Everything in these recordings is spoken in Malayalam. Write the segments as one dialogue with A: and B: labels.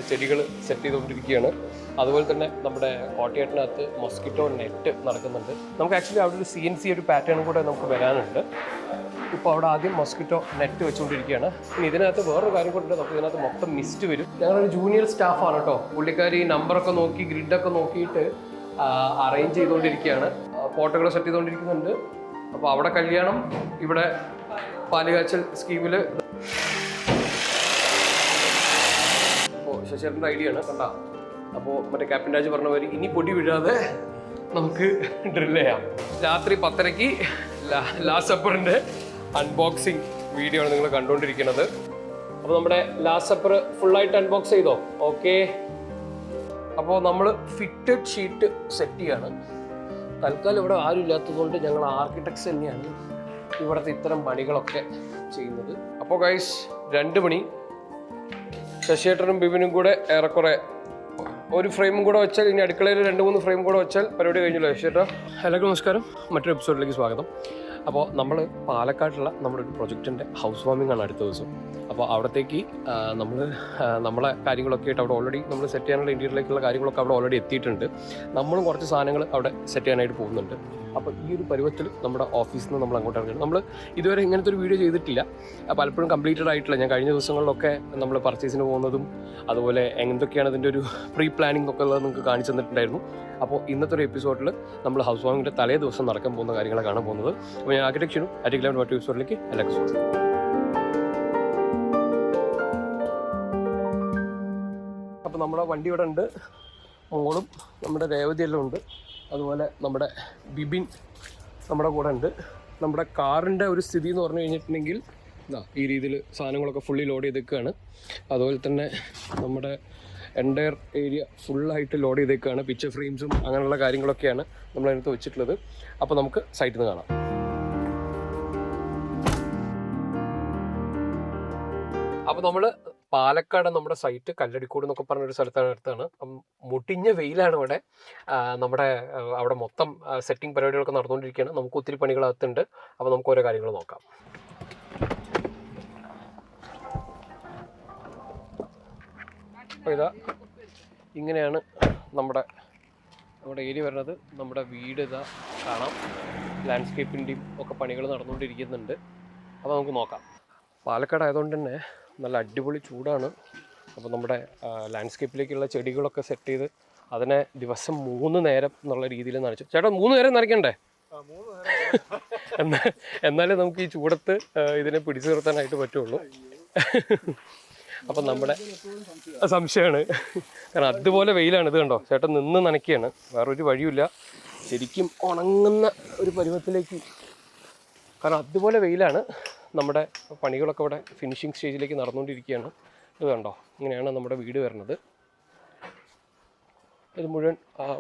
A: ചെടികൾ സെറ്റ് ചെയ്തുകൊണ്ടിരിക്കുകയാണ്. അതുപോലെ തന്നെ നമ്മുടെ കോട്ടയത്തിനകത്ത് മൊസ്കിറ്റോ നെറ്റ് നടക്കുന്നുണ്ട്. നമുക്ക് ആക്ച്വലി അവിടെ ഒരു CNC ഒരു പാറ്റേണും കൂടെ നമുക്ക് വരാനുണ്ട്. ഇപ്പോൾ അവിടെ ആദ്യം മൊസ്കിറ്റോ നെറ്റ് വെച്ചുകൊണ്ടിരിക്കുകയാണ്. ഇനി ഇതിനകത്ത് വേറൊരു കാര്യം കൂടെ, നമുക്ക് ഇതിനകത്ത് മൊത്തം മിസ്റ്റ് വരും. ഞങ്ങളൊരു ജൂനിയർ സ്റ്റാഫാണ് കേട്ടോ. പുള്ളിക്കാരി നമ്പറൊക്കെ നോക്കി ഗ്രിഡൊക്കെ നോക്കിയിട്ട് അറേഞ്ച് ചെയ്തുകൊണ്ടിരിക്കുകയാണ്. പോട്ടുകൾ സെറ്റ് ചെയ്തുകൊണ്ടിരിക്കുന്നുണ്ട്. അപ്പോൾ അവിടെ കല്യാണം, ഇവിടെ പാലുകാച്ചൽ സ്കീമിൽ. അപ്പോൾ ശശിയുടെ ഐഡിയ ആണ് കണ്ട. അപ്പോൾ മറ്റേ ക്യാപ്റ്റൻ രാജ് പറഞ്ഞ പോലെ ഇനി പൊടി വീഴാതെ നമുക്ക് ഡ്രിൽ ചെയ്യാം. രാത്രി 10:30 ലാസ്റ്റ് സപ്പറിൻ്റെ അൺബോക്സിങ് വീഡിയോ ആണ് നിങ്ങൾ കണ്ടുകൊണ്ടിരിക്കുന്നത്. അപ്പോൾ നമ്മുടെ ലാസ്റ്റ് സപ്പർ ഫുള്ളായിട്ട് അൺബോക്സ് ചെയ്തോ? ഓക്കെ. അപ്പോൾ നമ്മൾ ഫിറ്റഡ് ഷീറ്റ് സെറ്റ് ചെയ്യാണ്. തൽക്കാലം ഇവിടെ ആരും ഇല്ലാത്തതുകൊണ്ട് ഞങ്ങൾ ആർക്കിടെക്ട്സ് തന്നെയാണ് ഇവിടുത്തെ ഇത്തരം പണികളൊക്കെ ചെയ്യുന്നത്. അപ്പോൾ ഗൈസ് 2 മണി. ശശിയേട്ടനും ബിബിനും കൂടെ ഏറെക്കുറെ ഒരു ഫ്രെയിമും കൂടെ വെച്ചാൽ, ഇനി അടുക്കളയിൽ 2-3 ഫ്രെയിം കൂടെ വെച്ചാൽ പരിപാടി കഴിഞ്ഞല്ലോ. ശശിയേട്ടാ, എല്ലാവർക്കും നമസ്കാരം. മറ്റൊരു എപ്പിസോഡിലേക്ക് സ്വാഗതം. അപ്പോൾ നമ്മൾ പാലക്കാടുള്ള നമ്മുടെ ഒരു പ്രൊജക്റ്റിൻ്റെ ഹൗസ് വാമിംഗ് ആണ് അടുത്ത ദിവസം. അപ്പോൾ അവിടത്തേക്ക് നമ്മളെ കാര്യങ്ങളൊക്കെ ആയിട്ട് അവിടെ ഓൾറെഡി നമ്മൾ സെറ്റ് ചെയ്യാനുള്ള ഇന്റീരിയറിലേക്കുള്ള കാര്യങ്ങളൊക്കെ അവിടെ ഓൾറെഡി എത്തിയിട്ടുണ്ട്. നമ്മളും കുറച്ച് സാധനങ്ങൾ അവിടെ സെറ്റ് ചെയ്യാനായിട്ട് പോകുന്നുണ്ട്. അപ്പോൾ ഈ ഒരു പരുവത്തിൽ നമ്മുടെ ഓഫീസിൽ നിന്ന് നമ്മൾ അങ്ങോട്ട് ഇറങ്ങുന്നത്. നമ്മൾ ഇതുവരെ ഇങ്ങനത്തെ ഒരു വീഡിയോ ചെയ്തിട്ടില്ല, പലപ്പോഴും കംപ്ലീറ്റഡ് ആയിട്ടില്ല. ഞാൻ കഴിഞ്ഞ ദിവസങ്ങളിലൊക്കെ നമ്മൾ പർച്ചേസിന് പോകുന്നതും അതുപോലെ എന്തൊക്കെയാണ് അതിൻ്റെ ഒരു പ്രീ പ്ലാനിങ് ഒക്കെ ഉള്ളത് നിങ്ങൾക്ക് കാണിച്ചു തന്നിട്ടുണ്ടായിരുന്നു. അപ്പോൾ ഇന്നത്തെ ഒരു എപ്പിസോഡിൽ നമ്മൾ ഹൗസ് വാമിങ്ങിൻ്റെ തലേ ദിവസം നടക്കാൻ പോകുന്ന കാര്യങ്ങളാണ് കാണാൻ പോകുന്നത്. അപ്പോൾ ഞാൻ ആർക്കിടെക്ചറും ആർട്ടിക്കലാണ് മറ്റൊരു എപ്പിസോഡിലേക്ക് എല്ലാവർക്കും സ്വാഗതം. അപ്പോൾ നമ്മുടെ വണ്ടി ഇവിടെ ഉണ്ട്. മോളും നമ്മുടെ രേവതി എല്ലാം ഉണ്ട്. അതുപോലെ നമ്മുടെ ബിബിൻ നമ്മുടെ കൂടെ ഉണ്ട്. നമ്മുടെ കാറിൻ്റെ ഒരു സ്ഥിതി എന്ന് പറഞ്ഞു കഴിഞ്ഞിട്ടുണ്ടെങ്കിൽ ഈ രീതിയിൽ സാധനങ്ങളൊക്കെ ഫുള്ളി ലോഡ് ചെയ്തേക്കുകയാണ്. അതുപോലെ തന്നെ നമ്മുടെ എൻ്റയർ ഏരിയ ഫുള്ളായിട്ട് ലോഡ് ചെയ്തേക്കുകയാണ്. പിക്ചർ ഫ്രെയിംസും അങ്ങനെയുള്ള കാര്യങ്ങളൊക്കെയാണ് നമ്മളതിനകത്ത് വെച്ചിട്ടുള്ളത്. അപ്പോൾ നമുക്ക് സൈറ്റിൽ നിന്ന് കാണാം. അപ്പോൾ നമ്മൾ പാലക്കാട് നമ്മുടെ സൈറ്റ് കല്ലടിക്കോട് എന്നൊക്കെ പറഞ്ഞൊരു സ്ഥലത്താണ് അടുത്താണ്. മുട്ടിഞ്ഞ വെയിലാണ് ഇവിടെ. നമ്മുടെ അവിടെ മൊത്തം സെറ്റിംഗ് പരിപാടികളൊക്കെ നടന്നുകൊണ്ടിരിക്കുകയാണ്. നമുക്ക് ഒത്തിരി പണികളകത്തുണ്ട്. അപ്പോൾ നമുക്ക് ഓരോ കാര്യങ്ങൾ നോക്കാം. അപ്പോൾ ഇതാ ഇങ്ങനെയാണ് നമ്മുടെ ഏരിയ വരുന്നത്. നമ്മുടെ വീട് ഇതാ കാണാം. ലാൻഡ്സ്കേപ്പിൻ്റെയും ഒക്കെ പണികൾ നടന്നുകൊണ്ടിരിക്കുന്നുണ്ട്. അപ്പോൾ നമുക്ക് നോക്കാം. പാലക്കാട് ആയതുകൊണ്ട് തന്നെ നല്ല അടിപൊളി ചൂടാണ്. അപ്പോൾ നമ്മുടെ ലാൻഡ്സ്കേപ്പിലേക്കുള്ള ചെടികളൊക്കെ സെറ്റ് ചെയ്ത് അതിനെ ദിവസം 3 നേരം എന്നുള്ള രീതിയിൽ നനച്ചു. ചേട്ടാ 3 നേരം നനയ്ക്കണ്ടേ? എന്നാലേ നമുക്ക് ഈ ചൂടത്ത് ഇതിനെ പിടിച്ചു നിർത്താനായിട്ട് പറ്റുള്ളൂ. അപ്പം നമ്മുടെ സംശയമാണ്. കാരണം അതുപോലെ വെയിലാണ്. ഇത് കണ്ടോ, ചേട്ടൻ നിന്ന് നനയ്ക്കുകയാണ്. വേറൊരു വഴിയില്ല. ശരിക്കും ഉണങ്ങുന്ന ഒരു പരുവത്തിലേക്ക്, കാരണം അതുപോലെ വെയിലാണ്. നമ്മുടെ പണികളൊക്കെ ഇവിടെ ഫിനിഷിങ് സ്റ്റേജിലേക്ക് നടന്നുകൊണ്ടിരിക്കുകയാണ്. ഇത് കണ്ടോ, ഇങ്ങനെയാണ് നമ്മുടെ വീട് വരുന്നത്. ഇത് മുഴുവൻ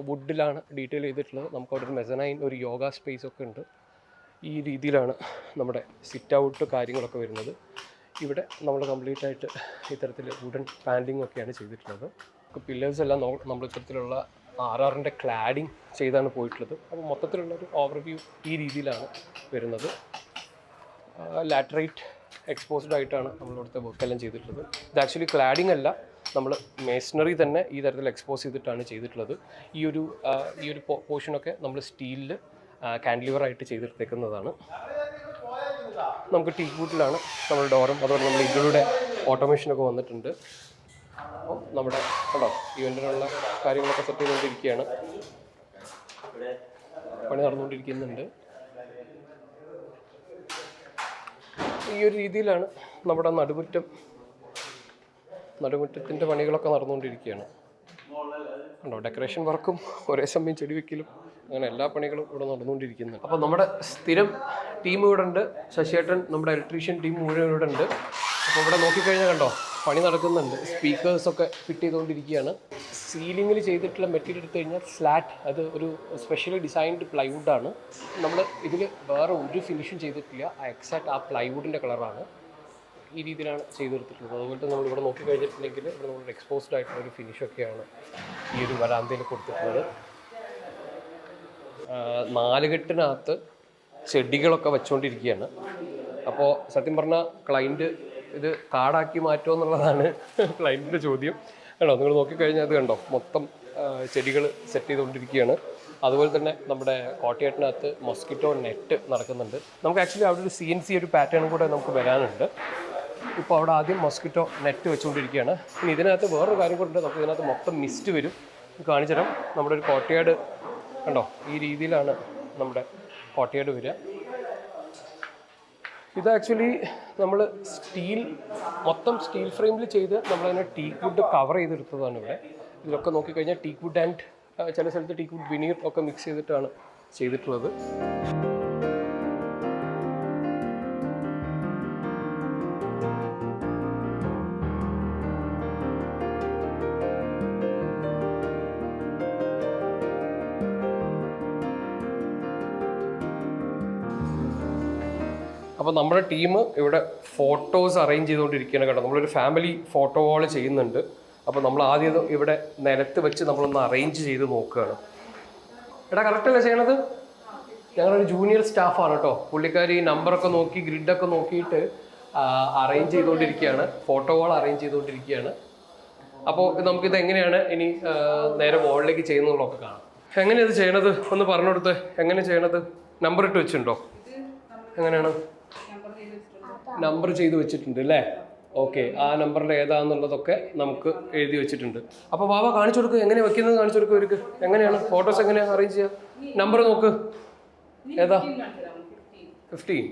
A: വുഡിലാണ് ഡീറ്റെയിൽ ചെയ്തിട്ടുള്ളത്. നമുക്ക് അവിടെ ഒരു മെസനൈൻ, ഒരു യോഗ സ്പേസ് ഒക്കെ ഉണ്ട്. ഈ രീതിയിലാണ് നമ്മുടെ സിറ്റ് ഔട്ട് കാര്യങ്ങളൊക്കെ വരുന്നത്. ഇവിടെ നമ്മൾ കംപ്ലീറ്റ് ആയിട്ട് ഇത്തരത്തിൽ വുഡൻ പാനലിംഗ് ഒക്കെയാണ് ചെയ്തിട്ടുള്ളത്. പില്ലേഴ്സ് എല്ലാം നമ്മൾ ഇത്തരത്തിലുള്ള RRൻ്റെ ക്ലാഡിങ് ചെയ്താണ് പോയിട്ടുള്ളത്. അപ്പോൾ മൊത്തത്തിലുള്ളൊരു ഓവർവ്യൂ ഈ രീതിയിലാണ് വരുന്നത്. ലാറ്ററൈറ്റ് എക്സ്പോസ്ഡ് ആയിട്ടാണ് നമ്മളിവിടുത്തെ വർക്കെല്ലാം ചെയ്തിട്ടുള്ളത്. ഇത് ആക്ച്വലി ക്ലാഡിംഗ് അല്ല, നമ്മൾ മേസണറി തന്നെ ഈ തരത്തിൽ എക്സ്പോസ് ചെയ്തിട്ടാണ് ചെയ്തിട്ടുള്ളത്. ഈ ഒരു പോർഷനൊക്കെ നമ്മൾ സ്റ്റീലിൽ കാൻഡിലിവറായിട്ട് ചെയ്തെടുത്തേക്കുന്നതാണ്. നമുക്ക് ടീ കൂട്ടിലാണ് നമ്മൾ ഡോറും അതുപോലെ നമ്മൾ ഇതിലൂടെ ഓട്ടോമേഷനൊക്കെ വന്നിട്ടുണ്ട്. അപ്പോൾ നമ്മുടെ കണ്ടോ ഇവൻറ്റിനുള്ള കാര്യങ്ങളൊക്കെ സെറ്റ് ചെയ്തുകൊണ്ടിരിക്കുകയാണ്. പണി നടന്നുകൊണ്ടിരിക്കുന്നുണ്ട്. ഈ ഒരു രീതിയിലാണ് നമ്മുടെ നടുമുറ്റത്തിൻ്റെ പണികളൊക്കെ നടന്നുകൊണ്ടിരിക്കുകയാണ്. ഉണ്ടോ, ഡെക്കറേഷൻ വർക്കും ഒരേ സമയം ചെടി വെക്കലും അങ്ങനെ എല്ലാ പണികളും ഇവിടെ നടന്നുകൊണ്ടിരിക്കുന്നത്. അപ്പോൾ നമ്മുടെ സ്ഥിരം ടീം ഇവിടെ ഉണ്ട്. ശശിയേട്ടൻ നമ്മുടെ ഇലക്ട്രീഷ്യൻ ടീം മുഴുവൻ ഇവിടെ ഉണ്ട്. അപ്പോൾ ഇവിടെ നോക്കിക്കഴിഞ്ഞാൽ കണ്ടോ പണി നടക്കുന്നുണ്ട്. സ്പീക്കേഴ്സൊക്കെ ഫിറ്റ് ചെയ്തുകൊണ്ടിരിക്കുകയാണ്. സീലിങ്ങിൽ ചെയ്തിട്ടുള്ള മെറ്റീരിയൽ എടുത്തു കഴിഞ്ഞാൽ ഫ്ലാറ്റ്, അത് ഒരു സ്പെഷ്യലി ഡിസൈൻഡ് പ്ലൈവുഡാണ്. നമ്മൾ ഇതിൽ വേറെ ഒരു ഫിനിഷും ചെയ്തിട്ടില്ല. എക്സാക്റ്റ് ആ പ്ലൈവുഡിൻ്റെ കളറാണ്. ഈ രീതിയിലാണ് ചെയ്തെടുത്തിട്ടുള്ളത്. അതുപോലെ തന്നെ നമ്മളിവിടെ നോക്കിക്കഴിഞ്ഞിട്ടുണ്ടെങ്കിൽ ഇവിടെ നമ്മൾ എക്സ്പോസ്ഡ് ആയിട്ടുള്ള ഒരു ഫിനിഷൊക്കെയാണ് ഈ ഒരു വരാന്തയിൽ കൊടുത്തിട്ടുള്ളത്. 4 കെട്ടിനകത്ത് ചെടികളൊക്കെ വെച്ചുകൊണ്ടിരിക്കുകയാണ്. അപ്പോൾ സത്യം പറഞ്ഞാൽ ക്ലൈൻറ്റ് ഇത് കാടാക്കി മാറ്റുമോ എന്നുള്ളതാണ് ക്ലയൻറ്റിൻ്റെ ചോദ്യം. കണ്ടോ, നിങ്ങൾ നോക്കിക്കഴിഞ്ഞാൽ അത് കണ്ടോ, മൊത്തം ചെടികൾ സെറ്റ് ചെയ്തുകൊണ്ടിരിക്കുകയാണ്. അതുപോലെ തന്നെ നമ്മുടെ കോട്ടയാട്ടിനകത്ത് മൊസ്കിറ്റോ നെറ്റ് നടക്കുന്നുണ്ട്. നമുക്ക് ആക്ച്വലി അവിടെ ഒരു CNC ഒരു പാറ്റേൺ കൂടെ നമുക്ക് വരാനുണ്ട്. ഇപ്പോൾ അവിടെ ആദ്യം മൊസ്കിറ്റോ നെറ്റ് വെച്ചുകൊണ്ടിരിക്കുകയാണ്. ഇനി ഇതിനകത്ത് വേറൊരു കാര്യം കൂടെ ഉണ്ട്. നമുക്ക് ഇതിനകത്ത് മൊത്തം മിസ്റ്റ് വരും. കാണിച്ചു തരാം. നമ്മുടെ ഒരു കോട്ടയാട് കണ്ടോ, ഈ രീതിയിലാണ് നമ്മുടെ കോട്ടയാട് വരിക. ഇത് ആക്ച്വലി നമ്മൾ മൊത്തം സ്റ്റീൽ ഫ്രെയിമിൽ ചെയ്ത് നമ്മളതിനെ ടീക്ക് വുഡ് കവർ ചെയ്തെടുത്തതാണ്. ഇവിടെ ഇതിലൊക്കെ നോക്കിക്കഴിഞ്ഞാൽ ടീക്ക് വുഡ് ആൻഡ് ചില സ്ഥലത്ത് ടീക്ക് വുഡ് വിനീർ ഒക്കെ മിക്സ് ചെയ്തിട്ടാണ് ചെയ്തിട്ടുള്ളത്. അപ്പോൾ നമ്മുടെ ടീം ഇവിടെ ഫോട്ടോസ് അറേഞ്ച് ചെയ്തുകൊണ്ടിരിക്കുകയാണ്. കേട്ടോ, നമ്മളൊരു ഫാമിലി ഫോട്ടോ വാൾ ചെയ്യുന്നുണ്ട്. അപ്പോൾ നമ്മൾ ആദ്യം ഇവിടെ നിലത്ത് വെച്ച് നമ്മളൊന്ന് അറേഞ്ച് ചെയ്ത് നോക്കുകയാണ്. എടാ കറക്റ്റല്ലേ ചെയ്യണത്? ഞങ്ങളൊരു ജൂനിയർ സ്റ്റാഫാണ് കേട്ടോ. പുള്ളിക്കാരി നമ്പറൊക്കെ നോക്കി ഗ്രിഡൊക്കെ നോക്കിയിട്ട് അറേഞ്ച് ചെയ്തുകൊണ്ടിരിക്കുകയാണ്. ഫോട്ടോ വാൾ അറേഞ്ച് ചെയ്തുകൊണ്ടിരിക്കുകയാണ്. അപ്പോൾ നമുക്കിത് എങ്ങനെയാണ് ഇനി നേരെ വാളിലേക്ക് ചെയ്യുന്നതൊക്കെ കാണാം. എങ്ങനെയാണ് ഇത് ചെയ്യണത് ഒന്ന് പറഞ്ഞു കൊടുത്ത്. എങ്ങനെ ചെയ്യണത്? നമ്പർ ഇട്ട് വെച്ചിട്ടുണ്ടോ? എങ്ങനെയാണ്? നമ്പർ ചെയ്ത് വെച്ചിട്ടുണ്ട് അല്ലേ? ഓക്കെ, ആ നമ്പറിൽ ഏതാണെന്നുള്ളതൊക്കെ നമുക്ക് എഴുതി വെച്ചിട്ടുണ്ട്. അപ്പോൾ വാവ കാണിച്ചു കൊടുക്കുക, എങ്ങനെ വെക്കുന്നത് കാണിച്ചു കൊടുക്കുക. അവർക്ക് എങ്ങനെയാണ് ഫോട്ടോസ് എങ്ങനെയാണ് അറേഞ്ച് ചെയ്യുക? നമ്പർ നോക്ക്, ഏതാ? 15.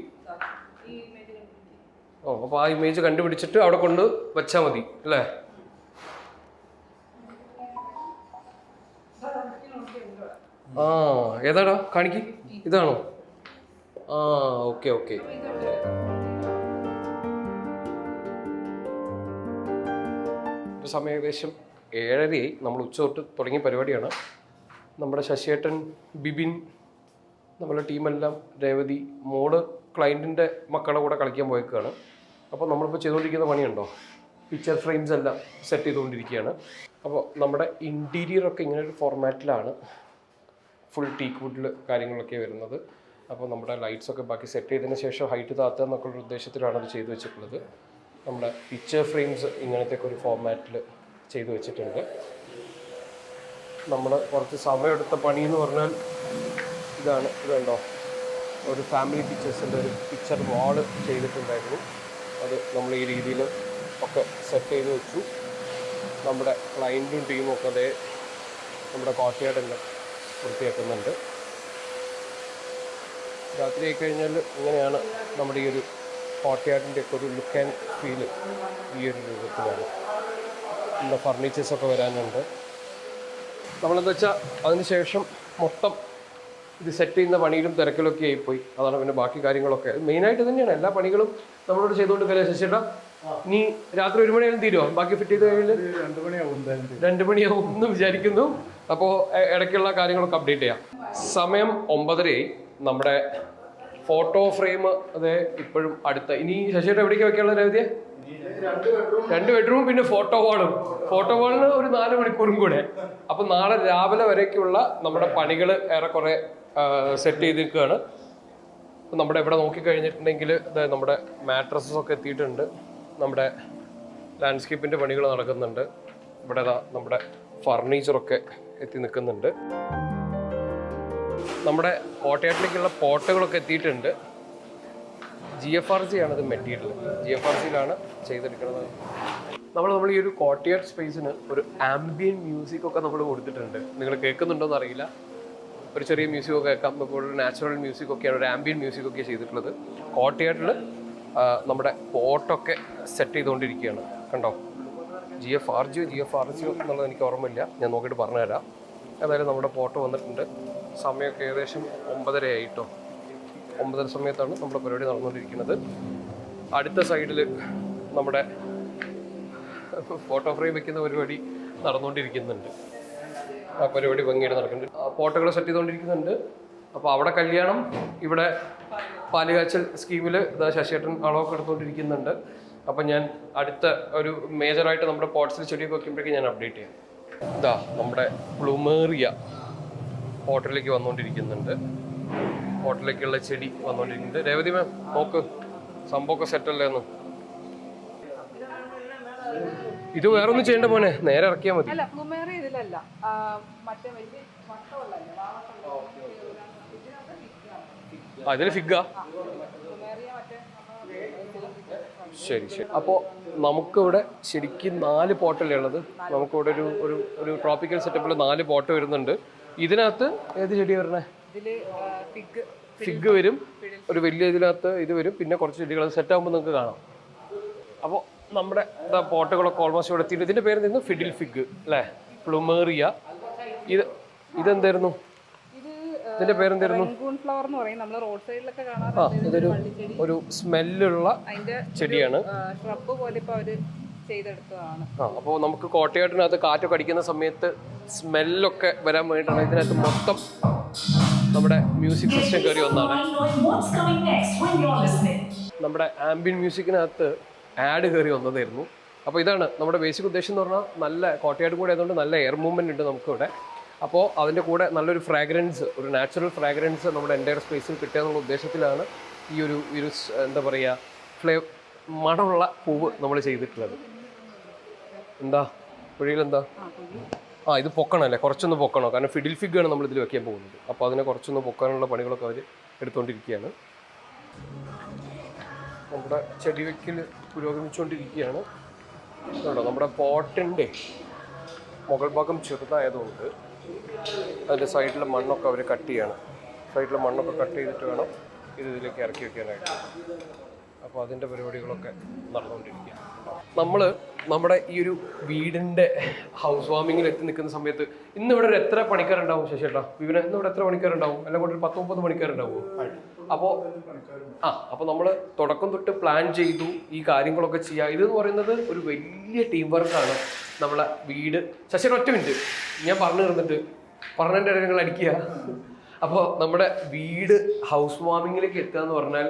A: ഓ, അപ്പോൾ ആ ഇമേജ് കണ്ടുപിടിച്ചിട്ട് അവിടെ കൊണ്ട് വെച്ചാൽ മതി അല്ലേ? ആ, ഏതാടാ കാണിക്ക്. ഇതാണോ? ആ, ഓക്കെ ഓക്കെ. ഇപ്പോൾ സമയം ഏകദേശം 7:30. നമ്മൾ ഉച്ച തൊട്ട് തുടങ്ങിയ പരിപാടിയാണ്. നമ്മുടെ ശശിയേട്ടൻ, ബിബിൻ, നമ്മുടെ ടീമെല്ലാം, രേവതി, മോള് ക്ലയൻറ്റിൻ്റെ മക്കളുടെ കൂടെ കളിക്കാൻ പോയേക്കാണ്. അപ്പോൾ നമ്മളിപ്പോൾ ചെയ്തുകൊണ്ടിരിക്കുന്ന പണിയുണ്ടോ, പിക്ചർ ഫ്രെയിംസ് എല്ലാം സെറ്റ് ചെയ്തുകൊണ്ടിരിക്കുകയാണ്. അപ്പോൾ നമ്മുടെ ഇൻറ്റീരിയറൊക്കെ ഇങ്ങനൊരു ഫോർമാറ്റിലാണ്, ഫുൾ ടീക്ക് വുഡിൽ കാര്യങ്ങളൊക്കെ വരുന്നത്. അപ്പോൾ നമ്മുടെ ലൈറ്റ്സൊക്കെ ബാക്കി സെറ്റ് ചെയ്തതിന് ശേഷം ഹൈറ്റ് താത്തുക എന്നൊക്കെയുള്ള ഉദ്ദേശത്തിലാണ് അത് ചെയ്തു വെച്ചിട്ടുള്ളത്. നമ്മുടെ പിക്ചർ ഫ്രെയിംസ് ഇങ്ങനത്തെയൊക്കെ ഒരു ഫോർമാറ്റിൽ ചെയ്തു വെച്ചിട്ടുണ്ട്. നമ്മൾ കുറച്ച് സമയമെടുത്ത പണി എന്ന് പറഞ്ഞാൽ ഇതാണ്. ഇതുണ്ടോ, ഒരു ഫാമിലി പിക്ചേഴ്സിൻ്റെ ഒരു പിക്ചർ വാള് ചെയ്തിട്ടുണ്ടായിരുന്നു. അത് നമ്മൾ ഈ രീതിയിൽ ഒക്കെ സെറ്റ് ചെയ്ത് വെച്ചു. നമ്മുടെ ക്ലയൻറ്റും ടീമും ഒക്കെ അതേ നമ്മുടെ കോട്ടയാടെല്ലാം വൃത്തിയാക്കുന്നുണ്ട്. രാത്രി ആയിക്കഴിഞ്ഞാൽ ഇങ്ങനെയാണ് നമ്മുടെ ഈ ഒരു കോട്ടയാടിൻ്റെ ഒക്കെ ഒരു ലുക്ക് ആൻഡ് ഫീല് ഈ ഒരു രൂപത്തിലാണ്. നമ്മുടെ ഫർണിച്ചേഴ്സൊക്കെ വരാനുണ്ട്. നമ്മളെന്താ വെച്ചാൽ അതിന് ശേഷം മൊത്തം ഇത് സെറ്റ് ചെയ്യുന്ന പണിയിലും തിരക്കിലൊക്കെ ആയിപ്പോയി. അതാണ് പിന്നെ ബാക്കി കാര്യങ്ങളൊക്കെ മെയിനായിട്ട് തന്നെയാണ്. എല്ലാ പണികളും നമ്മളോട് ചെയ്തുകൊണ്ട് കല ശശിയേട്ടാ. ഇനി രാത്രി 1 മണിയായാലും തീരുമോ? ബാക്കി ഫിറ്റ് ചെയ്ത് കഴിഞ്ഞാൽ 2 മണിയാവും എന്ന് വിചാരിക്കുന്നു. അപ്പോൾ ഇടയ്ക്കുള്ള കാര്യങ്ങളൊക്കെ അപ്ഡേറ്റ് ചെയ്യാം. സമയം 9:30. നമ്മുടെ ഫോട്ടോ ഫ്രെയിം അതെ ഇപ്പോഴും അടുത്ത. ഇനി ശശിയേട്ടൻ എവിടേക്ക് വെക്കാനുള്ള രവതിയെ? 2 ബെഡ്റൂം പിന്നെ ഫോട്ടോ വാളിന് ഒരു 4 മണിക്കൂറും കൂടെ. അപ്പം നാളെ രാവിലെ വരേക്കുള്ള നമ്മുടെ പണികൾ ഏറെക്കുറെ സെറ്റ് ചെയ്തിരിക്കുകയാണ്. നമ്മുടെ ഇവിടെ നോക്കിക്കഴിഞ്ഞിട്ടുണ്ടെങ്കിൽ നമ്മുടെ മാട്രസസൊക്കെ എത്തിയിട്ടുണ്ട്. നമ്മുടെ ലാൻഡ്സ്കേപ്പിൻ്റെ പണികൾ നടക്കുന്നുണ്ട്. ഇവിടെ നമ്മുടെ ഫർണിച്ചറൊക്കെ എത്തി നിൽക്കുന്നുണ്ട്. നമ്മുടെ കോട്ടയാട്ടിലേക്കുള്ള പോട്ടുകളൊക്കെ എത്തിയിട്ടുണ്ട്. GFRC ആണിത് മെറ്റീരിയൽ. GFRCയിലാണ് ചെയ്തെടുക്കുന്നത്. നമ്മൾ ഈ ഒരു കോട്ടയാട് സ്പേസിന് ഒരു ആംബിയൻ മ്യൂസിക്കൊക്കെ നമ്മൾ കൊടുത്തിട്ടുണ്ട്. നിങ്ങൾ കേൾക്കുന്നുണ്ടോയെന്ന് അറിയില്ല. ഒരു ചെറിയ മ്യൂസിക്കൊക്കെ കേൾക്കാം. ഇപ്പോൾ ഒരു നാച്ചുറൽ മ്യൂസിക്കൊക്കെയാണ്, ഒരു ആംബിയൻ മ്യൂസിക്കൊക്കെ ചെയ്തിട്ടുള്ളത്. കോട്ടയാട്ടിൽ നമ്മുടെ പോട്ടൊക്കെ സെറ്റ് ചെയ്തുകൊണ്ടിരിക്കുകയാണ്. കണ്ടോ, GFRCയോ എന്നുള്ളത് എനിക്ക് ഓർമ്മയില്ല, ഞാൻ നോക്കിയിട്ട് പറഞ്ഞുതരാം. ഏതായാലും നമ്മുടെ പോട്ട് വന്നിട്ടുണ്ട്. സമയമൊക്കെ ഏകദേശം 9:30 ആയിട്ടോ. 9:30 സമയത്താണ് നമ്മുടെ പരിപാടി നടന്നുകൊണ്ടിരിക്കുന്നത്. അടുത്ത സൈഡിൽ നമ്മുടെ ഫോട്ടോ ഫ്രെയിം വെക്കുന്ന പരിപാടി നടന്നുകൊണ്ടിരിക്കുന്നുണ്ട്. ആ പരിപാടി ഭംഗിയായിട്ട് നടക്കുന്നുണ്ട്. പോട്ടുകൾ സെറ്റ് ചെയ്തുകൊണ്ടിരിക്കുന്നുണ്ട്. അപ്പോൾ അവിടെ കല്യാണം, ഇവിടെ പാലുകാച്ചൽ സ്കീമിൽ ശശിയേട്ടൻ അളവൊക്കെ എടുത്തുകൊണ്ടിരിക്കുന്നുണ്ട്. അപ്പം ഞാൻ അടുത്ത ഒരു മേജറായിട്ട് നമ്മുടെ പോട്ട്സിൽ ചെടിയൊക്കെ വെക്കുമ്പോഴേക്കും ഞാൻ അപ്ഡേറ്റ് ചെയ്യാം. ഇതാ നമ്മുടെ പ്ലൂമേറിയ ഹോട്ടലിലേക്ക് വന്നുകൊണ്ടിരിക്കുന്നുണ്ട്. ഹോട്ടലിലേക്കുള്ള ചെടി വന്നുകൊണ്ടിരിക്കുന്നുണ്ട്. രേവതി മാം നോക്ക്, സംഭവമൊക്കെ സെറ്റല്ലേ എന്ന്. ഇത് വേറെ ഒന്നും ചെയ്യേണ്ട മോനെ, നേരെ ഇറക്കിയാൽ മതി.
B: അല്ല പ്ലൂമേറി ഇതിലല്ല, മറ്റേ വലിയ വട്ടമുള്ളല്ലേ.
A: അതിൽ ഫിഗാ. ശരി ശരി. അപ്പോൾ നമുക്കിവിടെ ശരിക്കും 4 പോട്ടല്ലേ ഉള്ളത്. നമുക്കിവിടെ ഒരു ട്രോപ്പിക്കൽ സെറ്റപ്പിൽ 4 പോട്ട് വരുന്നുണ്ട്. ഇതിനകത്ത് ഏത് ചെടി വരണേ? ഫിഗ് വരും, ഒരു വലിയ ഇതിനകത്ത് ഇത് വരും, പിന്നെ കുറച്ച് ചെടികൾ സെറ്റ് ആകുമ്പോൾ നിങ്ങൾക്ക് കാണാം. അപ്പോൾ നമ്മുടെ പോട്ടുകളൊക്കെ ഓൾമോസ്റ്റ് ഇവിടെ എത്തിയിട്ട്. ഇതിൻ്റെ പേര് നിന്ന് ഫിഡിൽ ഫിഗ് അല്ലേ, പ്ലുമേറിയ. ഇതെന്തായിരുന്നു ഇതിന്റെ പേരെന്തായിരുന്നു? ഇതൊരു സ്മെല്ലുള്ള ചെടിയാണ്. അപ്പോൾ നമുക്ക് കോട്ടയാട്ടിനകത്ത് കാറ്റൊക്കെ അടിക്കുന്ന സമയത്ത് സ്മെല്ലൊക്കെ വരാൻ വേണ്ടിയിട്ടാണ് ഇതിനകത്ത് മൊത്തം നമ്മുടെ മ്യൂസിക് സിസ്റ്റം കയറി ഒന്നാണ്. നമ്മുടെ ആംബിയൻ മ്യൂസിക്കിനകത്ത് ആഡ് കയറി വന്നതായിരുന്നു. അപ്പോൾ ഇതാണ് നമ്മുടെ ബേസിക് ഉദ്ദേശം എന്ന് പറഞ്ഞാൽ, നല്ല കോട്ടയാട് കൂടെ ആയതുകൊണ്ട് നല്ല എയർ മൂവ്മെൻറ്റ് ഉണ്ട് നമുക്കിവിടെ. അപ്പോൾ അതിൻ്റെ കൂടെ നല്ലൊരു ഫ്രാഗ്രൻസ്, ഒരു നാച്ചുറൽ ഫ്രാഗ്രൻസ് നമ്മുടെ എൻ്റയർ സ്പേസിൽ കിട്ടുക എന്നുള്ള ഉദ്ദേശത്തിലാണ് ഈ ഒരു എന്താ പറയുക, മണമുള്ള പൂവ് നമ്മൾ ചെയ്തിട്ടുള്ളത്. എന്താ കുഴിയിലെന്താ? ഇത് പൊക്കണമല്ലേ, കുറച്ചൊന്ന് പൊക്കണോ, കാരണം ഫിഡിൽ ഫിഗാണ് നമ്മൾ ഇതിൽ വെക്കാൻ പോകുന്നത്. അപ്പോൾ അതിനെ കുറച്ചൊന്ന് പൊക്കാനുള്ള പണികളൊക്കെ അവർ എടുത്തുകൊണ്ടിരിക്കുകയാണ്. നമ്മുടെ ചെടി വയ്ക്കൽ പുരോഗമിച്ചുകൊണ്ടിരിക്കുകയാണ്. കേട്ടോ, നമ്മുടെ പോട്ടിൻ്റെ മുകൾ ഭാഗം ചെറുതായതുകൊണ്ട് അതിൻ്റെ സൈഡിലെ മണ്ണൊക്കെ അവർ കട്ട് ചെയ്യാണ്. സൈഡിലെ മണ്ണൊക്കെ കട്ട് ചെയ്തിട്ട് വേണം ഇതിലേക്ക് ഇറക്കി വെക്കാനായിട്ട്. അപ്പോൾ അതിൻ്റെ പരിപാടികളൊക്കെ നടന്നുകൊണ്ടിരിക്കുക. നമ്മൾ നമ്മുടെ ഈ ഒരു വീടിൻ്റെ ഹൗസ് വാമിങ്ങിൽ എത്തി നിൽക്കുന്ന സമയത്ത് ഇന്നിവിടെ ഒരു എത്ര പണിക്കാരുണ്ടാവും ശശിയേട്ടാ? വിവിനെ ഇന്നിവിടെ എത്ര പണിക്കാരുണ്ടാവും? എല്ലാം കൂടെ ഒരു 10-30 പണിക്കാരുണ്ടാവുമോ? അപ്പോൾ നമ്മൾ തുടക്കം തൊട്ട് പ്ലാൻ ചെയ്തു ഈ കാര്യങ്ങളൊക്കെ ചെയ്യുക. ഇതെന്ന് പറയുന്നത് ഒരു വലിയ ടീം വർക്കാണ്. നമ്മളെ വീട് ശശിയുടെ ഒറ്റ മിനിറ്റ് ഞാൻ പറഞ്ഞു തന്നിട്ട് പറഞ്ഞതിൻ്റെ ഇടയിൽ നിങ്ങൾ അടിക്കുക. അപ്പോൾ നമ്മുടെ വീട് ഹൗസ് വാമിങ്ങിലേക്ക് എത്തുക എന്ന് പറഞ്ഞാൽ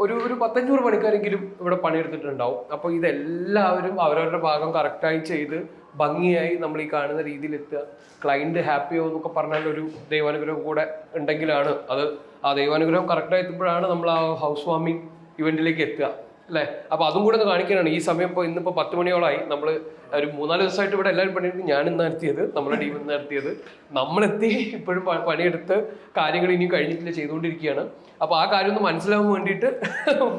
A: ഒരു 100-500 പണിക്കാരെങ്കിലും ഇവിടെ പണിയെടുത്തിട്ടുണ്ടാവും. അപ്പോൾ ഇതെല്ലാവരും അവരവരുടെ ഭാഗം കറക്റ്റായി ചെയ്ത് ഭംഗിയായി നമ്മൾ ഈ കാണുന്ന രീതിയിൽ എത്തുക. ക്ലൈൻറ്റ് ഹാപ്പിയോ എന്നൊക്കെ പറഞ്ഞാൽ ഒരു ദൈവാനുഗ്രഹം കൂടെ ഉണ്ടെങ്കിലാണ് അത്. ആ ദൈവാനുഗ്രഹം കറക്റ്റായി എത്തുമ്പോഴാണ് നമ്മൾ ആ ഹൗസ് വാമിങ് ഇവൻറ്റിലേക്ക് എത്തുക അല്ലേ. അപ്പോൾ അതും കൂടെ ഒന്ന് കാണിക്കാനാണ് ഈ സമയം. ഇപ്പോൾ ഇന്നിപ്പോൾ 10 മണിയോളമായി. നമ്മൾ ഒരു 3-4 ദിവസമായിട്ട് ഇവിടെ എല്ലാവരും പണിയെടുത്ത് ഞാൻ ഇന്ന് നടത്തിയത്, നമ്മുടെ ടീം ഇന്ന് നടത്തിയത്. നമ്മളെത്തി ഇപ്പോഴും പണിയെടുത്ത് കാര്യങ്ങൾ ഇനിയും കഴിഞ്ഞിട്ടില്ല, ചെയ്തുകൊണ്ടിരിക്കുകയാണ്. അപ്പോൾ ആ കാര്യം ഒന്ന് മനസ്സിലാവാൻ വേണ്ടിയിട്ട്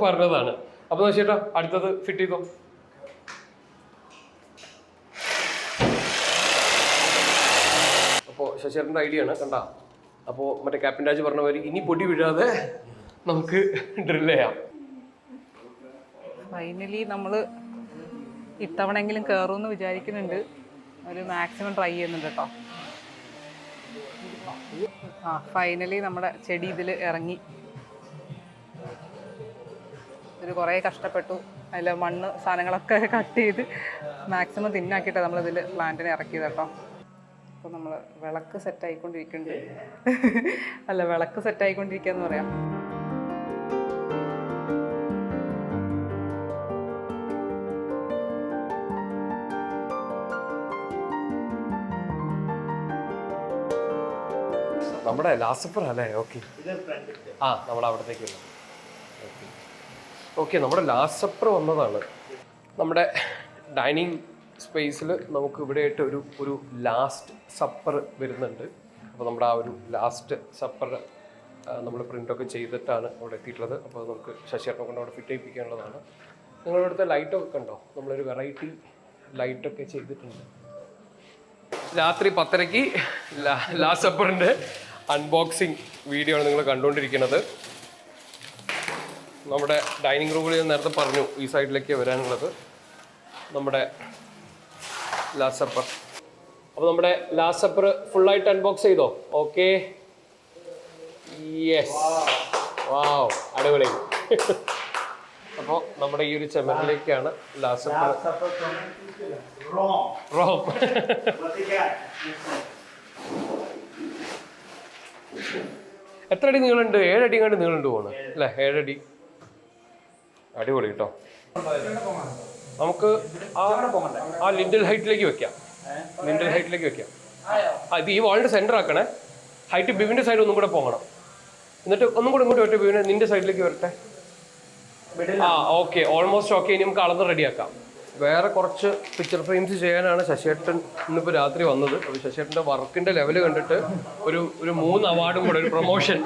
A: പറഞ്ഞതാണ്. അപ്പോൾ ചേട്ടാ അടുത്തത് ഫിറ്റ് ചെയ്തോ. അപ്പോൾ ശശിയേട്ടൻ്റെ ഐഡിയ ആണ് കണ്ടാ. അപ്പോൾ മറ്റേ ക്യാപ്റ്റൻ രാജ് പറഞ്ഞ മാതിരി ഇനി പൊടി വീഴാതെ നമുക്ക് ഡ്രിൽ ചെയ്യാം.
B: ഫൈനലി നമ്മൾ ഇത്തവണെങ്കിലും കയറുമെന്ന് വിചാരിക്കുന്നുണ്ട്. ഒരു മാക്സിമം ട്രൈ ചെയ്യുന്നുണ്ട് കേട്ടോ. ഫൈനലി നമ്മുടെ ചെടി ഇതിൽ ഇറങ്ങി. ഇത് കുറേ കഷ്ടപ്പെട്ടു. അതിൽ മണ്ണ് സാധനങ്ങളൊക്കെ കട്ട് ചെയ്ത് മാക്സിമം തിന്നാക്കിയിട്ടാണ് നമ്മളിതിൽ പ്ലാന്റിനെ ഇറക്കിയത് കേട്ടോ. അപ്പോൾ നമ്മൾ വിളക്ക് സെറ്റായിക്കൊണ്ടിരിക്കുന്നുണ്ട്. അല്ല, വിളക്ക് സെറ്റായിക്കൊണ്ടിരിക്കുക എന്ന് പറയാം.
A: നമ്മുടെ ലാസപ്പർ അല്ലേ? ഓക്കെ, നമ്മൾ അവിടത്തേക്ക് ഓക്കെ. നമ്മുടെ ലാസ്റ്റ് സപ്പർ വന്നതാണ്. നമ്മുടെ ഡൈനിങ് സ്പേസിൽ നമുക്ക് ഇവിടെയായിട്ട് ഒരു ലാസ്റ്റ് സപ്പർ വരുന്നുണ്ട്. അപ്പോൾ നമ്മുടെ ആ ഒരു ലാസ്റ്റ് സപ്പർ നമ്മൾ പ്രിൻ്റൊക്കെ ചെയ്തിട്ടാണ് അവിടെ എത്തിയിട്ടുള്ളത്. അപ്പോൾ നമുക്ക് ശശിയേട്ടനെ കൊണ്ട് അവിടെ ഫിറ്റ് ചെയ്യിപ്പിക്കാനുള്ളതാണ്. നിങ്ങളുടെ അടുത്ത ലൈറ്റൊക്കെ കണ്ടോ? നമ്മളൊരു വെറൈറ്റി ലൈറ്റൊക്കെ ചെയ്തിട്ടുണ്ട്. രാത്രി 10:30 ലാസ്റ്റ് സപ്പറിൻ്റെ അൺബോക്സിങ് വീഡിയോ ആണ് നിങ്ങൾ കണ്ടുകൊണ്ടിരിക്കുന്നത്. നമ്മുടെ ഡൈനിങ് റൂമിൽ ഞാൻ നേരത്തെ പറഞ്ഞു ഈ സൈഡിലേക്ക് വരാനുള്ളത് നമ്മുടെ ലാസ്റ്റ് സപ്പർ. അപ്പോൾ നമ്മുടെ ലാസ്റ്റ് സപ്പർ ഫുള്ളായിട്ട് അൺബോക്സ് ചെയ്തോ? ഓക്കെ, യെസ്, വാവ്, അടിപൊളി. അപ്പോൾ നമ്മുടെ ഈ ഒരു ചെമ്മരിലേക്കാണ് ലാസ്റ്റ് സപ്പർ. റോം എത്ര അടി നീളുണ്ട്? 7 അടി കണ്ട് നീളുണ്ട് പോണ് അല്ലേ? 7 അടി. അടിപൊളി കേട്ടോ. നമുക്ക് ആ ലിൻഡൽ ഹൈറ്റിലേക്ക് വെക്കാം. ലിൻഡൽ ഹൈറ്റിലേക്ക് വെക്കാം. ഇത് ഈ വാളിന്റെ സെന്റർ ആക്കണേ. ഹൈറ്റ് ബിവിന്റെ സൈഡ് ഒന്നും കൂടെ പോകണം. എന്നിട്ട് ഒന്നും കൂടെ ഇങ്ങോട്ട് വരട്ടെ, ബിവിനെ നിന്റെ സൈഡിലേക്ക് വരട്ടെ. Okay, almost okay. ഇനി നമുക്ക് അളന്ന് റെഡിയാക്കാം. വേറെ കുറച്ച് പിക്ചർ ഫ്രെയിംസ് ചെയ്യാനാണ് ശശിയേട്ടൻ ഇന്നിപ്പോൾ രാത്രി വന്നത്. അപ്പോൾ ശശിയേട്ടൻ്റെ വർക്കിൻ്റെ ലെവൽ കണ്ടിട്ട് ഒരു 3 അവാർഡും കൂടെ, ഒരു പ്രൊമോഷൻ,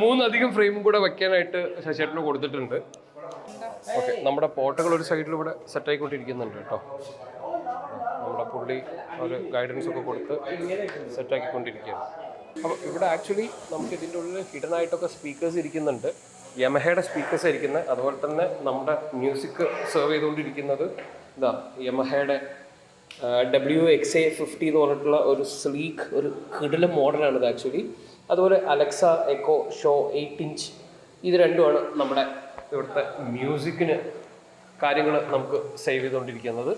A: മൂന്നധികം ഫ്രെയിമും കൂടെ വെക്കാനായിട്ട് ശശിയേട്ടന് കൊടുത്തിട്ടുണ്ട്. ഓക്കെ, നമ്മുടെ പോട്ടുകൾ ഒരു സൈഡിൽ ഇവിടെ സെറ്റായിക്കൊണ്ടിരിക്കുന്നുണ്ട് കേട്ടോ. നമ്മുടെ പുള്ളി ഒരു ഗൈഡൻസ് ഒക്കെ കൊടുത്ത് സെറ്റാക്കിക്കൊണ്ടിരിക്കുകയാണ്. അപ്പോൾ ഇവിടെ ആക്ച്വലി നമുക്ക് ഇതിൻ്റെ ഉള്ളിൽ ഹിഡൻ ആയിട്ടൊക്കെ സ്പീക്കേഴ്സ് ഇരിക്കുന്നുണ്ട്. യമഹയുടെ സ്പീക്കേഴ്സ് ഇരിക്കുന്നത്. അതുപോലെ തന്നെ നമ്മുടെ മ്യൂസിക് സെർവ് ചെയ്തുകൊണ്ടിരിക്കുന്നത് ഇതാ യമഹയുടെ WXA50 എന്ന് പറഞ്ഞിട്ടുള്ള ഒരു സ്ലീക്ക്, ഒരു കിടിലം മോഡലാണിത് ആക്ച്വലി. അതുപോലെ അലക്സ എക്കോ ഷോ 8 ഇഞ്ച്, ഇത് രണ്ടുമാണ് നമ്മുടെ ഇവിടുത്തെ മ്യൂസിക്കിന് കാര്യങ്ങൾ നമുക്ക് സേവ് ചെയ്തുകൊണ്ടിരിക്കുന്നത്.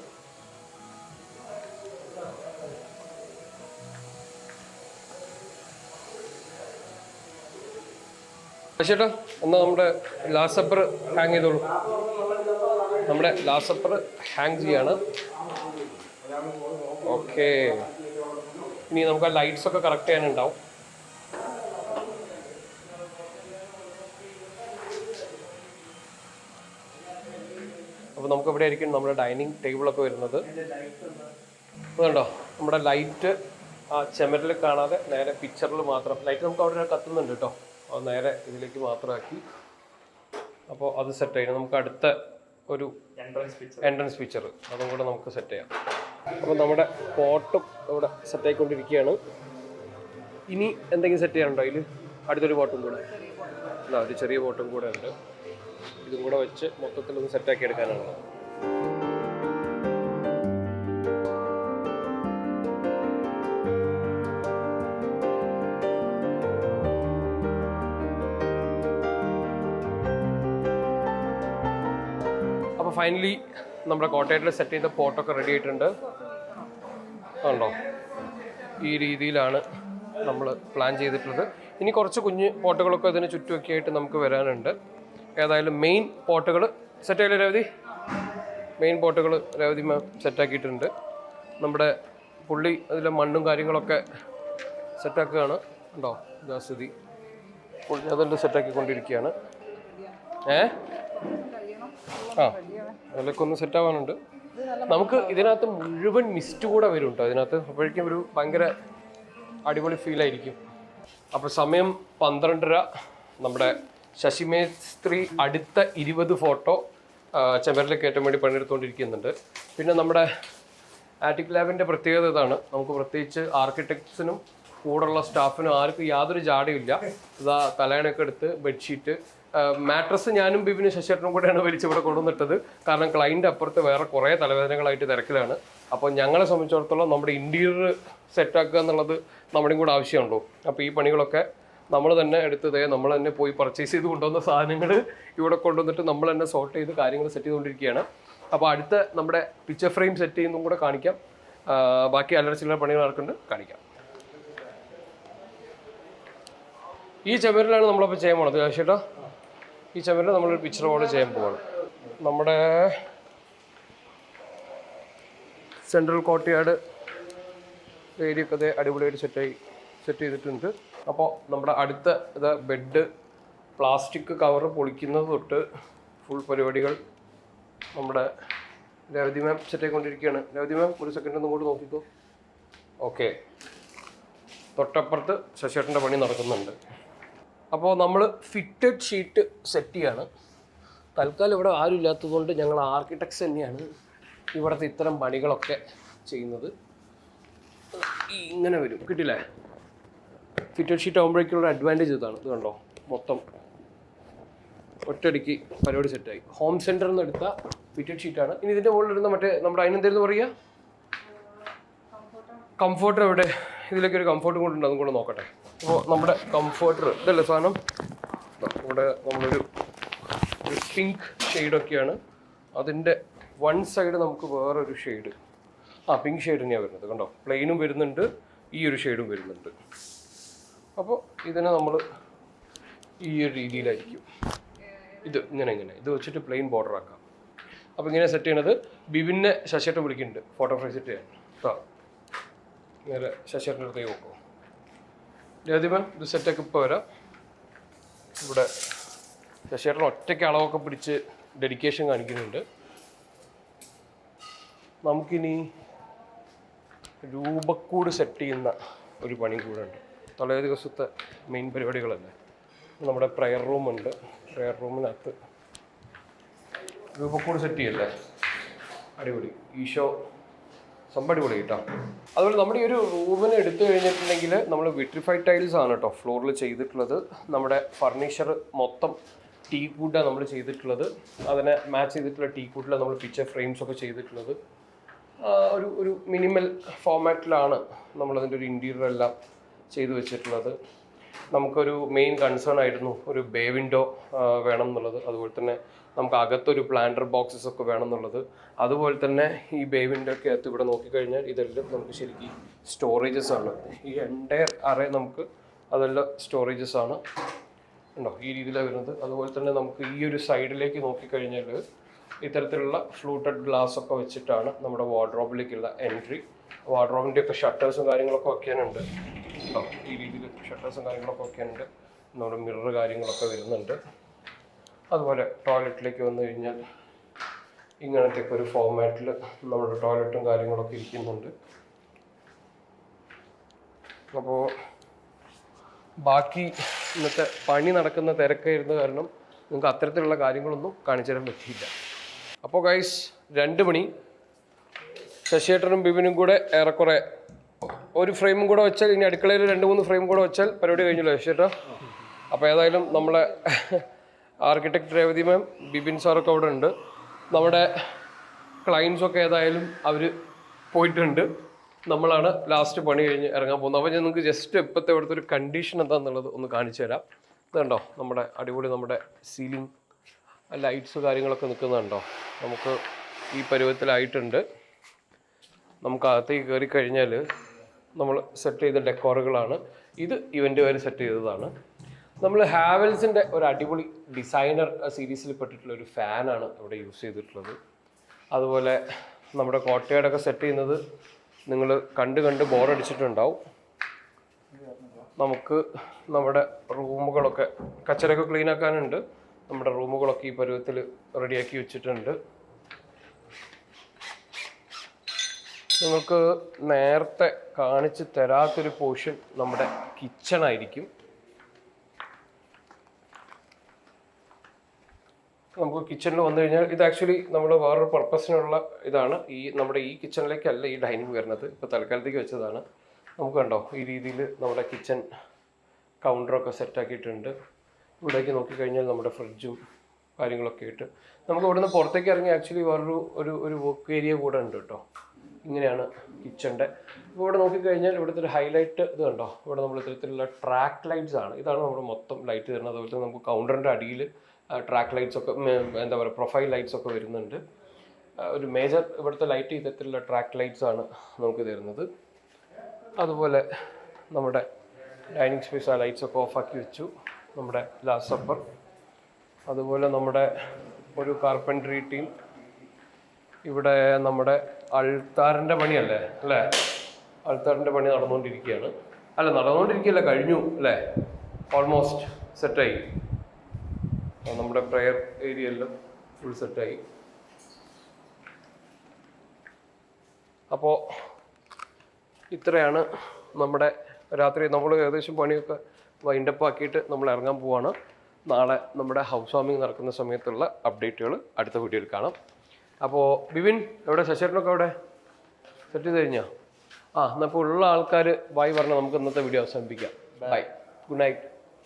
A: ചേട്ടാ എന്നാൽ നമ്മുടെ ലാസ്റ്റ് സപ്പർ ഹാങ് ചെയ്തോളൂ. നമ്മുടെ ലാസ്റ്റ് സപ്പർ ഹാങ് ചെയ്യാണ്. ഓക്കെ, ഇനി നമുക്ക് ആ ലൈറ്റ്സ് ഒക്കെ കറക്റ്റ് ചെയ്യാനുണ്ടാവും. അപ്പോൾ നമുക്ക് ഇവിടെ ആയിരിക്കും നമ്മുടെ ഡൈനിങ് ടേബിളൊക്കെ വരുന്നത്. അതുകൊണ്ടോ നമ്മുടെ ലൈറ്റ് ആ ചെമരിൽ കാണാതെ നേരെ പിക്ചറിൽ മാത്രം, ലൈറ്റ് നമുക്ക് അവിടെ കത്തുന്നുണ്ട് കേട്ടോ, അത് നേരെ ഇതിലേക്ക് മാത്രമാക്കി. അപ്പോൾ അത് സെറ്റ് ചെയ്യണം. നമുക്ക് അടുത്ത ഒരു എൻട്രൻസ് പിക്ചർ അതും കൂടെ നമുക്ക് സെറ്റ് ചെയ്യാം. അപ്പോൾ നമ്മുടെ പോട്ടും ഇവിടെ സെറ്റ് ആയിക്കൊണ്ടിരിക്കുകയാണ്. ഇനി എന്തെങ്കിലും സെറ്റ് ചെയ്യാനുണ്ടോ? അതിൽ അടുത്തൊരു പോട്ടും കൂടെ, ഒരു ചെറിയ പോട്ടും കൂടെ ഉണ്ട്. ഇതും കൂടെ വെച്ച് മൊത്തത്തിലൊന്ന് സെറ്റാക്കി എടുക്കാനാണ്. അപ്പോൾ ഫൈനലി നമ്മുടെ കോട്ടയത്തിൽ സെറ്റ് ചെയ്ത പോട്ടൊക്കെ റെഡി ആയിട്ടുണ്ട്. ഉണ്ടോ, ഈ രീതിയിലാണ് നമ്മൾ പ്ലാൻ ചെയ്തിട്ടുള്ളത്. ഇനി കുറച്ച് കുഞ്ഞ് പോട്ടുകളൊക്കെ ഇതിന് ചുറ്റുമൊക്കെ ആയിട്ട് നമുക്ക് വരാനുണ്ട്. ഏതായാലും മെയിൻ പോട്ടുകൾ സെറ്റ് ആയില്ലേ രവതി? മെയിൻ പോട്ടുകൾ രവതി മാം സെറ്റാക്കിയിട്ടുണ്ട്. നമ്മുടെ പുള്ളി അതിലെ മണ്ണും കാര്യങ്ങളൊക്കെ സെറ്റാക്കുകയാണ്. ഉണ്ടോ ജാസ്തി പുള്ളി അതെല്ലാം സെറ്റാക്കിക്കൊണ്ടിരിക്കുകയാണ്. അതിലൊക്കെ ഒന്ന് സെറ്റാവാനുണ്ട്. നമുക്ക് ഇതിനകത്ത് മുഴുവൻ മിസ്റ്റ് കൂടെ വരും കേട്ടോ ഇതിനകത്ത്. അപ്പോഴേക്കും ഒരു ഭയങ്കര അടിപൊളി ഫീലായിരിക്കും. അപ്പോൾ സമയം 12:30. നമ്മുടെ ശശിമേസ്ത്രി അടുത്ത 20 ഫോട്ടോ ചെമ്പരിലേക്ക് കയറ്റാൻ വേണ്ടി പണിയെടുത്തുകൊണ്ടിരിക്കുന്നുണ്ട്. പിന്നെ നമ്മുടെ ആറ്റിക് ലാബിൻ്റെ പ്രത്യേകത ഇതാണ്, നമുക്ക് പ്രത്യേകിച്ച് ആർക്കിടെക്ട്സിനും കൂടെയുള്ള സ്റ്റാഫിനും ആർക്കും യാതൊരു ജാടയില്ല. ഇതാ തലേണയൊക്കെ എടുത്ത് ബെഡ്ഷീറ്റ്, മാട്രസ് ഞാനും ബിബിനും ശശിയേട്ടനും കൂടെയാണ് വലിച്ച് ഇവിടെ കൊണ്ടുവന്നിട്ടത്. കാരണം ക്ലൈൻറ്റ് അപ്പുറത്ത് വേറെ കുറേ തലവേദനകളായിട്ട് തിരക്കിലാണ്. അപ്പോൾ ഞങ്ങളെ സംബന്ധിച്ചിടത്തോളം നമ്മുടെ ഇൻറ്റീരിയർ സെറ്റാക്കുക എന്നുള്ളത് നമ്മുടെയും കൂടെ ആവശ്യമുണ്ടോ. അപ്പോൾ ഈ പണികളൊക്കെ നമ്മൾ തന്നെ എടുത്തത്, നമ്മൾ തന്നെ പോയി പർച്ചേസ് ചെയ്ത് കൊണ്ടുവന്ന സാധനങ്ങൾ ഇവിടെ കൊണ്ടുവന്നിട്ട് നമ്മൾ തന്നെ സോർട്ട് ചെയ്ത് കാര്യങ്ങൾ സെറ്റ് ചെയ്തുകൊണ്ടിരിക്കുകയാണ്. അപ്പോൾ അടുത്ത നമ്മുടെ പിക്ചർ ഫ്രെയിം സെറ്റ് ചെയ്യുന്നതും കൂടെ കാണിക്കാം. ബാക്കി അല്ലറ ചില്ലറ പണികൾ നടക്കുന്നുണ്ട്, കാണിക്കാം. ഈ ചെമ്മരിലാണ് നമ്മളപ്പോൾ ചെയ്യാൻ പോണത് ചേട്ടാ. ഈ ചെമ്മരിൽ നമ്മളൊരു പിക്ചർ പോലെ ചെയ്യാൻ പോവാണ്. നമ്മുടെ സെൻട്രൽ കോർട്ട്യാർഡ് ഏരിയയൊക്കെ അതേ അടിപൊളിയായിട്ട് സെറ്റ് ചെയ്തിട്ടുണ്ട്. അപ്പോൾ നമ്മുടെ അടുത്ത ബെഡ് പ്ലാസ്റ്റിക് കവർ പൊളിക്കുന്നത് തൊട്ട് ഫുൾ പരിപാടികൾ നമ്മുടെ രവതി മാം സെറ്റ് ആയിക്കൊണ്ടിരിക്കുകയാണ്. രവതി മാം ഒരു സെക്കൻഡ് ഒന്നും കൂടി നോക്കിക്കോ. ഓക്കെ, തൊട്ടപ്പുറത്ത് ശശിയേട്ടൻ്റെ പണി നടക്കുന്നുണ്ട്. അപ്പോൾ നമ്മൾ ഫിറ്റഡ് ഷീറ്റ് സെറ്റ് ചെയ്യാണ്. തൽക്കാലം ഇവിടെ ആരും ഇല്ലാത്തതുകൊണ്ട് ഞങ്ങൾ ആർക്കിടെക്ട്സ് തന്നെയാണ് ഇവിടുത്തെ ഇത്തരം പണികളൊക്കെ ചെയ്യുന്നത്. ഇങ്ങനെ വരും, കിട്ടില്ലേ? ഫിറ്റഡ് ഷീറ്റ് ആകുമ്പോഴേക്കുള്ള അഡ്വാൻറ്റേജ് ഇതാണ്. ഇത് കണ്ടോ, മൊത്തം ഒറ്റയടിക്ക് പരിപാടി സെറ്റായി. ഹോം സെൻറ്ററിൽ നിന്ന് എടുത്ത ഫിറ്റഡ് ഷീറ്റാണ്. ഇനി ഇതിൻ്റെ മുകളിലിരുന്ന മറ്റേ നമ്മുടെ അതിനെന്തായിരുന്നു പറയുക, കംഫോർട്ടർ എവിടെ? ഇതിലേക്ക് ഒരു കംഫോർട്ടും കൂടെ ഉണ്ട്, അതും കൂടെ നോക്കട്ടെ. അപ്പോൾ നമ്മുടെ കംഫോർട്ടർ ഇതല്ലേ സാധനം. ഇവിടെ നമ്മളൊരു പിങ്ക് ഷെയ്ഡൊക്കെയാണ്. അതിൻ്റെ വൺ സൈഡ് നമുക്ക് വേറൊരു ഷെയ്ഡ്, പിങ്ക് ഷെയ്ഡ് തന്നെയാണ് വരുന്നത്. കണ്ടോ, പ്ലെയിനും വരുന്നുണ്ട്, ഈ ഒരു ഷെയ്ഡും വരുന്നുണ്ട്. അപ്പോൾ ഇതിനെ നമ്മൾ ഈ ഒരു രീതിയിലായിരിക്കും ഇത് ഇങ്ങനെ ഇത് വെച്ചിട്ട് പ്ലെയിൻ ബോർഡർ ആക്കാം. അപ്പോൾ ഇങ്ങനെ സെറ്റ് ചെയ്യണത് ബിബിനെ ശശിയേട്ടൻ വിളിക്കുന്നുണ്ട് ഫോട്ടോ ഫ്രെയിം സെറ്റ് ചെയ്യാൻ കേട്ടോ. നേരെ ശശിയേട്ടൻ്റെ അടുത്തേക്ക് നോക്കുമോ ജ്യോതിമാൻ? ഇത് സെറ്റൊക്കെ ഇപ്പോൾ വരാം. ഇവിടെ ശശിയേട്ടൻ ഒറ്റയ്ക്ക് അളവൊക്കെ പിടിച്ച് ഡെഡിക്കേഷൻ കാണിക്കുന്നുണ്ട്. നമുക്കിനി രൂപക്കൂട് സെറ്റ് ചെയ്യുന്ന ഒരു പണി കൂടെ ഉണ്ട്. തലേ ദിവസത്തെ മെയിൻ പരിപാടികളല്ലേ. നമ്മുടെ പ്രെയർ റൂമുണ്ട്. പ്രെയർ റൂമിനകത്ത് രൂപക്കൂട് സെറ്റ് ചെയ്യല്ലേ, അടിപൊളി. ഈശോ സംഭവം അടിപൊളി കേട്ടോ. അതുപോലെ നമ്മുടെ ഈ ഒരു റൂമിന് എടുത്തു കഴിഞ്ഞിട്ടുണ്ടെങ്കിൽ നമ്മൾ വിട്രിഫൈഡ് ടൈൽസ് ആണ് കേട്ടോ ഫ്ലോറിൽ ചെയ്തിട്ടുള്ളത്. നമ്മുടെ ഫർണിച്ചർ മൊത്തം ടീ വുഡാണ് നമ്മൾ ചെയ്തിട്ടുള്ളത്. അതിനെ മാച്ച് ചെയ്തിട്ടുള്ള ടീ വുഡിലാണ് നമ്മൾ പിക്ചർ ഫ്രെയിംസ് ഒക്കെ ചെയ്തിട്ടുള്ളത്. ഒരു മിനിമൽ ഫോമാറ്റിലാണ് നമ്മളതിൻ്റെ ഒരു ഇൻറ്റീരിയർ എല്ലാം ചെയ്തു വെച്ചിട്ടുള്ളത്. നമുക്കൊരു മെയിൻ കൺസേൺ ആയിരുന്നു ഒരു ബേ വിൻഡോ വേണം എന്നുള്ളത്. അതുപോലെ തന്നെ നമുക്ക് അകത്തൊരു പ്ലാന്റർ ബോക്സസ് ഒക്കെ വേണം എന്നുള്ളത്. അതുപോലെ തന്നെ ഈ ബേ വിൻഡോ ഒക്കെ അകത്ത് ഇവിടെ നോക്കിക്കഴിഞ്ഞാൽ ഇതെല്ലാം നമുക്ക് ശരിക്കും സ്റ്റോറേജസ് ആണ്. ഈ എൻ്റയർ അറേ നമുക്ക് അതെല്ലാം സ്റ്റോറേജസ് ആണ് ഉണ്ടോ, ഈ രീതിയിലാണ് വരുന്നത്. അതുപോലെ തന്നെ നമുക്ക് ഈ ഒരു സൈഡിലേക്ക് നോക്കിക്കഴിഞ്ഞാൽ ഇത്തരത്തിലുള്ള ഫ്ലൂട്ടഡ് ഗ്ലാസ് ഒക്കെ വെച്ചിട്ടാണ് നമ്മുടെ വാർഡ്രോബിലേക്കുള്ള എൻട്രി. വാർഡ്രോബിൻ്റെ ഒക്കെ ഷട്ടേഴ്സും കാര്യങ്ങളൊക്കെ വെക്കാനുണ്ട് കേട്ടോ. ഈ രീതിയിൽ ഷട്ടേഴ്സും കാര്യങ്ങളൊക്കെ വെക്കാനുണ്ട്. നമ്മുടെ മിറർ കാര്യങ്ങളൊക്കെ വരുന്നുണ്ട്. അതുപോലെ ടോയ്ലറ്റിലേക്ക് വന്നു കഴിഞ്ഞാൽ ഇങ്ങനത്തെ ഒരു ഫോമാറ്റിൽ നമ്മുടെ ടോയ്ലറ്റും കാര്യങ്ങളൊക്കെ ഇരിക്കുന്നുണ്ട്. അപ്പോൾ ബാക്കി ഇന്നത്തെ പണി നടക്കുന്ന തിരക്കായിരുന്ന കാരണം നിങ്ങൾക്ക് അത്തരത്തിലുള്ള കാര്യങ്ങളൊന്നും കാണിച്ചു തരാൻ പറ്റിയില്ല. അപ്പോൾ ഗൈസ് 2 മണി ശശിയേട്ടനും ബിബിനും കൂടെ ഏറെക്കുറെ ഒരു ഫ്രെയിമും കൂടെ വെച്ചാൽ, ഇനി അടുക്കളയിൽ 2-3 ഫ്രെയിം കൂടെ വെച്ചാൽ പരിപാടി കഴിഞ്ഞല്ലോ ശശിയേട്ടാ. അപ്പോൾ ഏതായാലും നമ്മളെ ആർക്കിടെക്ട് രേവതി മാം, ബിബിൻ സാറൊക്കെ അവിടെ ഉണ്ട്. നമ്മുടെ ക്ലയൻസൊക്കെ ഏതായാലും അവർ പോയിട്ടുണ്ട്. നമ്മളാണ് ലാസ്റ്റ് പണി കഴിഞ്ഞ് ഇറങ്ങാൻ പോകുന്നത്. അപ്പോൾ ഞാൻ നിങ്ങൾക്ക് ജസ്റ്റ് ഇപ്പോഴത്തെ ഇവിടുത്തെ ഒരു കണ്ടീഷൻ എന്താണെന്നുള്ളത് ഒന്ന് കാണിച്ചു തരാം. ഇതുണ്ടോ നമ്മുടെ അടിപൊളി നമ്മുടെ സീലിംഗ് ലൈറ്റ്സ് കാര്യങ്ങളൊക്കെ നിൽക്കുന്നുണ്ടോ. നമുക്ക് ഈ പരുവത്തിലായിട്ടുണ്ട്. നമുക്ക് അകത്തേക്ക് കയറി കഴിഞ്ഞാൽ നമ്മൾ സെറ്റ് ചെയ്ത ഡെക്കോറുകളാണ്. ഇത് ഇവൻ്റ് വരെ സെറ്റ് ചെയ്തതാണ്. നമ്മൾ ഹാവൽസിൻ്റെ ഒരു അടിപൊളി ഡിസൈനർ സീരീസിൽ പെട്ടിട്ടുള്ള ഒരു ഫാനാണ് ഇവിടെ യൂസ് ചെയ്തിട്ടുള്ളത്. അതുപോലെ നമ്മുടെ കോട്ടയാടൊക്കെ സെറ്റ് ചെയ്യുന്നത് നിങ്ങൾ കണ്ട് ബോറടിച്ചിട്ടുണ്ടാവും. നമുക്ക് നമ്മുടെ റൂമുകളൊക്കെ കച്ചറയൊക്കെ ക്ലീൻ ആക്കാനുണ്ട്. നമ്മുടെ റൂമുകളൊക്കെ ഈ പരുവത്തിൽ റെഡിയാക്കി വെച്ചിട്ടുണ്ട്. നിങ്ങൾക്ക് നേരത്തെ കാണിച്ച് തരാത്തൊരു പോർഷൻ നമ്മുടെ കിച്ചണായിരിക്കും. നമുക്ക് കിച്ചണിൽ വന്നു കഴിഞ്ഞാൽ ഇത് ആക്ച്വലി നമ്മൾ വേറൊരു പർപ്പസിനുള്ള ഇതാണ്. നമ്മുടെ ഈ കിച്ചണിലേക്കല്ല ഈ ഡൈനിങ് വരുന്നത്, ഇപ്പോൾ തൽക്കാലത്തേക്ക് വെച്ചതാണ്. നമുക്ക് കണ്ടോ ഈ രീതിയിൽ നമ്മുടെ കിച്ചൺ കൗണ്ടറൊക്കെ സെറ്റാക്കിയിട്ടുണ്ട്. ഇവിടേക്ക് നോക്കിക്കഴിഞ്ഞാൽ നമ്മുടെ ഫ്രിഡ്ജും കാര്യങ്ങളൊക്കെ ഇട്ട് നമുക്ക് ഇവിടുന്ന് പുറത്തേക്ക് ഇറങ്ങി ആക്ച്വലി വേറൊരു ഒരു വർക്ക് ഏരിയ കൂടെ ഉണ്ട് കേട്ടോ. ഇങ്ങനെയാണ് കിച്ചൻ്റെ. ഇപ്പോൾ ഇവിടെ നോക്കിക്കഴിഞ്ഞാൽ ഇവിടുത്തെ ഒരു ഹൈലൈറ്റ് ഇത് കണ്ടോ, ഇവിടെ നമ്മൾ ഇത്തരത്തിലുള്ള ട്രാക്ക് ലൈറ്റ്സ് ആണ്. ഇതാണ് നമ്മുടെ മൊത്തം ലൈറ്റ് തരുന്നത്. അതുപോലെ തന്നെ നമുക്ക് കൗണ്ടറിൻ്റെ അടിയിൽ ട്രാക്ക് ലൈറ്റ്സ് ഒക്കെ എന്താ പറയുക പ്രൊഫൈൽ ലൈറ്റ്സ് ഒക്കെ വരുന്നുണ്ട്. ഒരു മേജർ ഇവിടുത്തെ ലൈറ്റ് ഇത്തരത്തിലുള്ള ട്രാക്ക് ലൈറ്റ്സ് ആണ് നമുക്ക് തരുന്നത്. അതുപോലെ നമ്മുടെ ഡൈനിങ് സ്പേസ് ആ ലൈറ്റ്സ് ഒക്കെ ഓഫാക്കി വെച്ചു. നമ്മുടെ ലാസ്റ്റ് സപ്പർ, അതുപോലെ നമ്മുടെ ഒരു കാർപ്പൻട്രി ടീം. ഇവിടെ നമ്മുടെ അൾത്താറിൻ്റെ പണിയല്ലേ അല്ലേ, അൾത്താറിൻ്റെ പണി നടന്നുകൊണ്ടിരിക്കുകയാണ്. നടന്നുകൊണ്ടിരിക്കുകയല്ല, കഴിഞ്ഞു അല്ലേ, ഓൾമോസ്റ്റ് സെറ്റായി. നമ്മുടെ പ്രെയർ ഏരിയയെല്ലാം ഫുൾ സെറ്റായി. അപ്പോൾ ഇത്രയാണ് നമ്മുടെ രാത്രി. നമ്മൾ ഏകദേശം പണിയൊക്കെ വൈൻഡപ്പ് ആക്കിയിട്ട് നമ്മൾ ഇറങ്ങാൻ പോവാണ്. നാളെ നമ്മുടെ ഹൗസ് വാമിങ് നടക്കുന്ന സമയത്തുള്ള അപ്ഡേറ്റുകൾ അടുത്ത വീഡിയോയിൽ കാണാം. അപ്പോൾ ബിബിൻ എവിടെ, ശശിയേട്ടനൊക്കെ അവിടെ സെറ്റ് ചെയ്ത് കഴിഞ്ഞോ? എന്നാൽ ഇപ്പോൾ ഉള്ള ആൾക്കാർ ബൈ പറഞ്ഞാൽ നമുക്ക് ഇന്നത്തെ വീഡിയോ അവസാനിപ്പിക്കാം. Bye, good night.